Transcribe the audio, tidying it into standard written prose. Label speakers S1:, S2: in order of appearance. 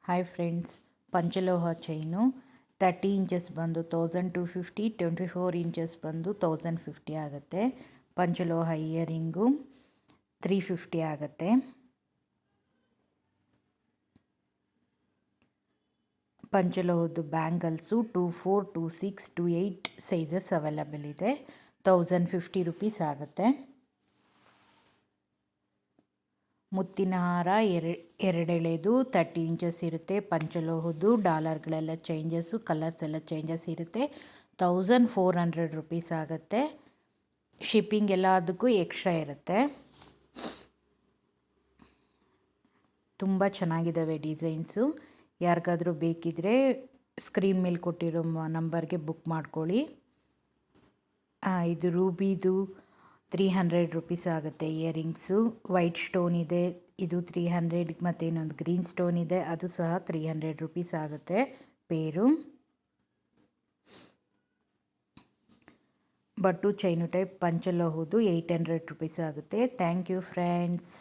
S1: Hi friends, ಪಂಚಲೋಹ chain 30 inches ಬಂದು 1250, 24 inches ಬಂದು 1050 ಆಗುತ್ತೆ. ಪಂಚಲೋಹ ಇಯರಿಂಗು 350 ಆಗುತ್ತೆ. ಪಂಚಲೋಹದ್ದು ಬ್ಯಾಂಗಲ್ಸು 24, 26, 28 ಸೈಜಸ್ ಅವೈಲಬಲ್ ಇದೆ. 1050 ರುಪೀಸ್ ಆಗುತ್ತೆ. ಮುತ್ತಿನ ಹಾರ ಎರಡೆಳೆದು 30 ಇಂಚಸ್ ಇರುತ್ತೆ. ಪಂಚಲೋಹದ್ದು ಡಾಲರ್ಗಳೆಲ್ಲ ಚೇಂಜಸ್ಸು, ಕಲರ್ಸ್ ಎಲ್ಲ ಚೇಂಜಸ್ ಇರುತ್ತೆ. 1400 ರುಪೀಸ್ ಆಗುತ್ತೆ. ಶಿಪ್ಪಿಂಗ್ ಎಲ್ಲ ಅದಕ್ಕೂ ಎಕ್ಸ್ಟ್ರಾ ಇರುತ್ತೆ. ತುಂಬ ಚೆನ್ನಾಗಿದ್ದಾವೆ ಡಿಸೈನ್ಸು. ಯಾರಿಗಾದರೂ ಬೇಕಿದ್ದರೆ ಸ್ಕ್ರೀನ್ ಮೇಲೆ ಕೊಟ್ಟಿರೋ ನಂಬರ್ಗೆ ಬುಕ್ ಮಾಡ್ಕೊಳ್ಳಿ. ಇದು ರೂಬಿದು 300 ರುಪೀಸ್ ಆಗುತ್ತೆ ಇಯರಿಂಗ್ಸು. ವೈಟ್ ಸ್ಟೋನ್ ಇದೆ, ಇದು 300. ಮತ್ತು ಇನ್ನೊಂದು ಗ್ರೀನ್ ಸ್ಟೋನ್ ಇದೆ, ಅದು ಸಹ 300 ರುಪೀಸ್ ಆಗುತ್ತೆ ಪೇರು. ಬಟ್ಟು ಚೈನು ಟೈಪ್ ಪಂಚಲೋಹದ್ದು 800 ರುಪೀಸ್ ಆಗುತ್ತೆ. Thank you friends.